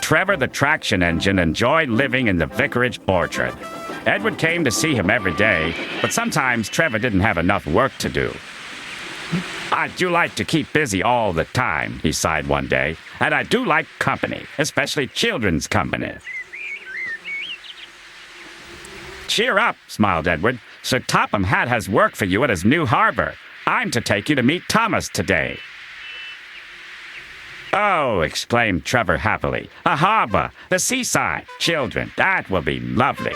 Trevor the traction engine enjoyed living in the vicarage orchard. Edward came to see him every day, but sometimes Trevor didn't have enough work to do. I do like to keep busy all the time, he sighed one day, and I do like company, especially children's company. Cheer up, smiled Edward. Sir Topham Hatt has work for you at his new harbor. I'm to take you to meet Thomas today. Oh, exclaimed Trevor happily. A harbor, the seaside. Children, that will be lovely.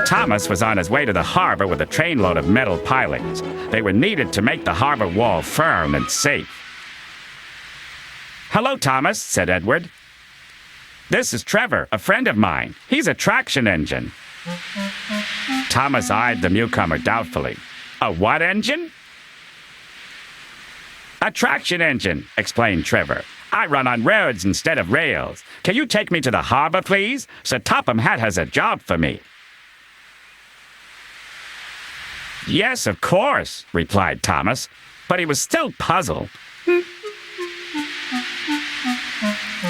Thomas was on his way to the harbor with a trainload of metal pilings. They were needed to make the harbor wall firm and safe. Hello, Thomas, said Edward. This is Trevor, a friend of mine. He's a traction engine. Thomas eyed the newcomer doubtfully. A what engine? A traction engine, explained Trevor. I run on roads instead of rails. Can you take me to the harbor, please? Sir Topham Hatt has a job for me. Yes, of course, replied Thomas, but he was still puzzled.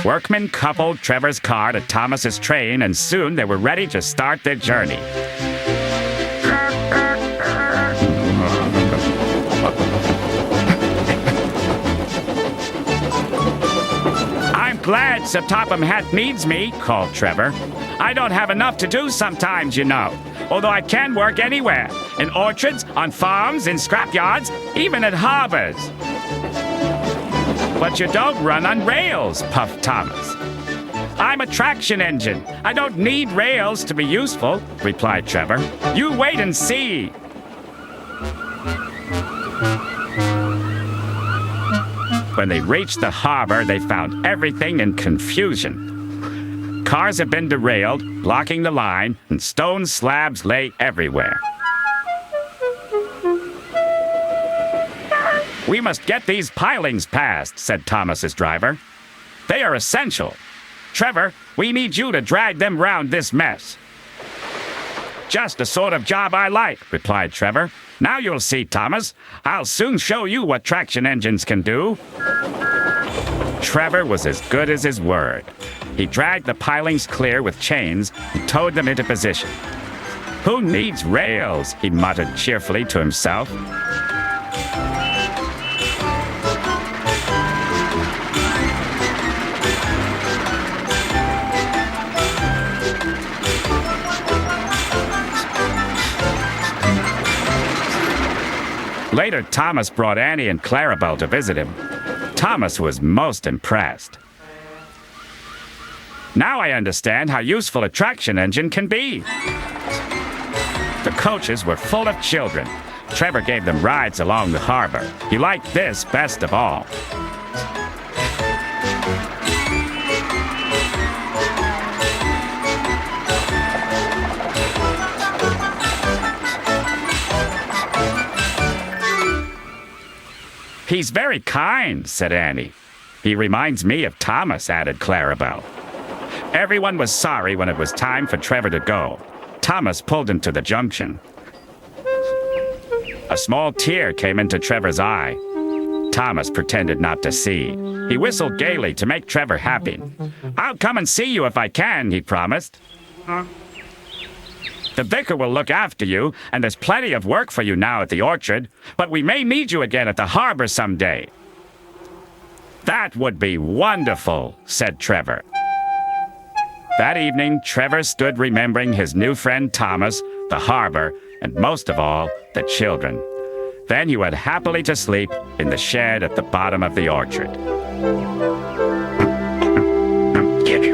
Workmen coupled Trevor's car to Thomas's train, and soon they were ready to start their journey. I'm glad Sir Topham Hatt needs me, called Trevor. I don't have enough to do sometimes, you know. Although I can work anywhere, in orchards, on farms, in scrapyards, even at harbors. But you don't run on rails, puffed Thomas. I'm a traction engine. I don't need rails to be useful, replied Trevor. You wait and see. When they reached the harbor, they found everything in confusion. Cars had been derailed, blocking the line, and stone slabs lay everywhere. We must get these pilings past, said Thomas's driver. They are essential. Trevor, we need you to drag them round this mess. Just the sort of job I like, replied Trevor. Now you'll see, Thomas. I'll soon show you what traction engines can do. Trevor was as good as his word. He dragged the pilings clear with chains and towed them into position. Who needs rails? He muttered cheerfully to himself. Later, Thomas brought Annie and Clarabelle to visit him. Thomas was most impressed. Now I understand how useful a traction engine can be. The coaches were full of children. Trevor gave them rides along the harbor. He liked this best of all. He's very kind, said Annie. He reminds me of Thomas, added Clarabelle. Everyone was sorry when it was time for Trevor to go. Thomas pulled him to the junction. A small tear came into Trevor's eye. Thomas pretended not to see. He whistled gaily to make Trevor happy. I'll come and see you if I can, he promised. The vicar will look after you, and there's plenty of work for you now at the orchard, but we may need you again at the harbor someday. That would be wonderful, said Trevor. That evening, Trevor stood remembering his new friend Thomas, the harbor, and most of all, the children. Then he went happily to sleep in the shed at the bottom of the orchard.